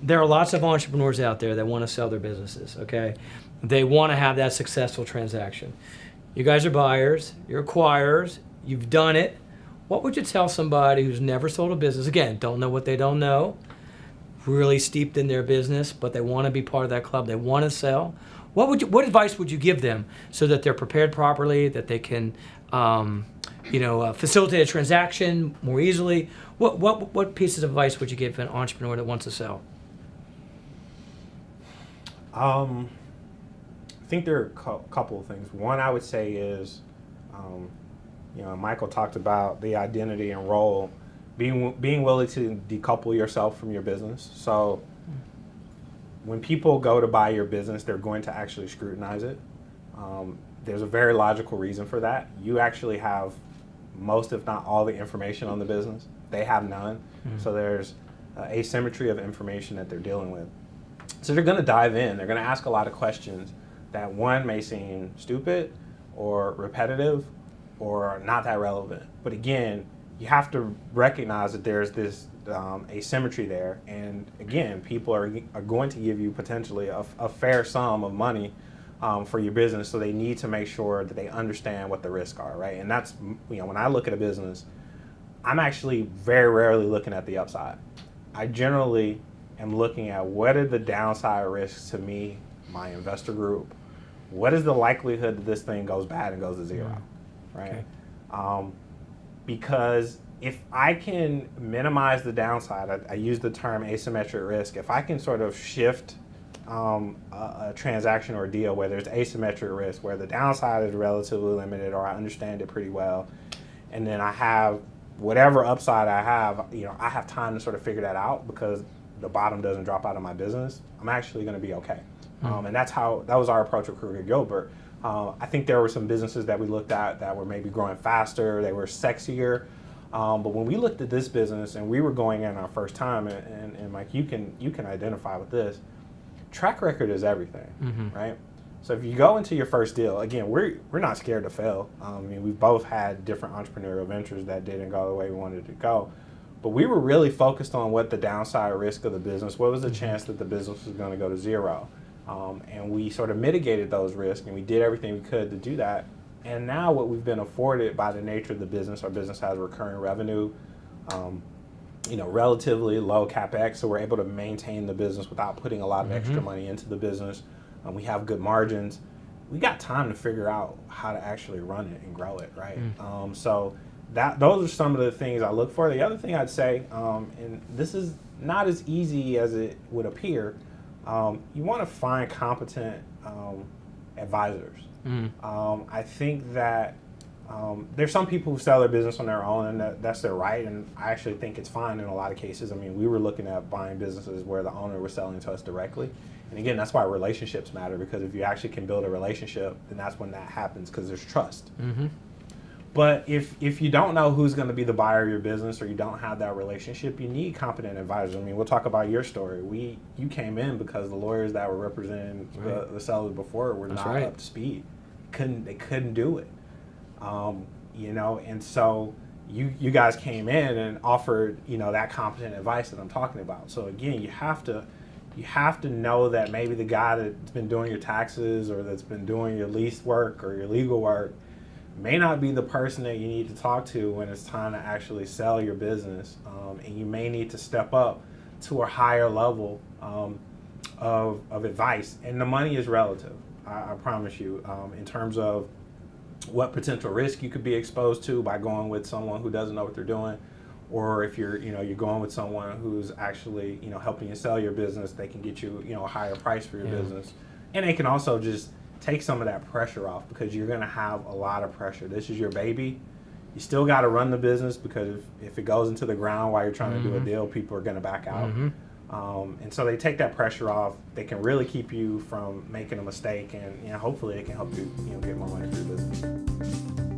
there are lots of entrepreneurs out there that want to sell their businesses, okay? They want to have that successful transaction. You guys are buyers, you're acquirers, you've done it. What would you tell somebody who's never sold a business, again, don't know what they don't know, really steeped in their business, but they want to be part of that club, they want to sell? What advice would you give them so that they're prepared properly, that they can facilitate a transaction more easily? What pieces of advice would you give an entrepreneur that wants to sell? I think there are a couple of things. One I would say is, Michael talked about the identity and role, being willing to decouple yourself from your business. So when people go to buy your business, they're going to actually scrutinize it. There's a very logical reason for that. You actually have most, if not all, the information on the business. They have none. Mm-hmm. So there's asymmetry of information that they're dealing with. So they're going to dive in. They're going to ask a lot of questions that, one, may seem stupid or repetitive or not that relevant. But again, you have to recognize that there's this asymmetry there. And again, people are going to give you potentially a fair sum of money for your business. So they need to make sure that they understand what the risks are, right? And that's, when I look at a business, I'm actually very rarely looking at the upside. I generally am looking at what are the downside risks to me, my investor group. What is the likelihood that this thing goes bad and goes to zero, right? Okay. Because if I can minimize the downside, I use the term asymmetric risk. If I can sort of shift a transaction or a deal where there's asymmetric risk, where the downside is relatively limited or I understand it pretty well, and then I have whatever upside I have, I have time to sort of figure that out because the bottom doesn't drop out of my business, I'm actually going to be okay. And that was our approach with Kruger Gilbert. I think there were some businesses that we looked at that were maybe growing faster, they were sexier. But when we looked at this business and we were going in our first time, and Mike, you can identify with this, track record is everything, right? So if you go into your first deal, again, we're not scared to fail. We've both had different entrepreneurial ventures that didn't go the way we wanted it to go. But we were really focused on what the downside risk of the business, what was the chance that the business was going to go to zero. And we sort of mitigated those risks, and we did everything we could to do that. And now what we've been afforded by the nature of the business, our business has recurring revenue, relatively low CapEx, so we're able to maintain the business without putting a lot of extra money into the business. We have good margins. We got time to figure out how to actually run it and grow it, right? So those are some of the things I look for. The other thing I'd say, and this is not as easy as it would appear, you want to find competent advisors. I think that there's some people who sell their business on their own, and that's their right, and I actually think it's fine in a lot of cases. We were looking at buying businesses where the owner was selling to us directly. And again, that's why relationships matter, because if you actually can build a relationship, then that's when that happens, because there's trust. But if you don't know who's going to be the buyer of your business, or you don't have that relationship, you need competent advisors. We'll talk about your story. You came in because the lawyers that were representing the sellers before were not up to speed. They couldn't do it. And so you guys came in and offered, that competent advice that I'm talking about. So again, you have to know that maybe the guy that's been doing your taxes or that's been doing your lease work or your legal work may not be the person that you need to talk to when it's time to actually sell your business. And you may need to step up to a higher level of advice. And the money is relative, I promise you, in terms of what potential risk you could be exposed to by going with someone who doesn't know what they're doing, or if you're going with someone who's actually helping you sell your business, they can get you a higher price for your business, and they can also just take some of that pressure off, because you're going to have a lot of pressure. This is your baby. You still got to run the business, because if it goes into the ground while you're trying to do a deal, people are going to back out. And so they take that pressure off. They can really keep you from making a mistake, and hopefully they can help you get more money for your business.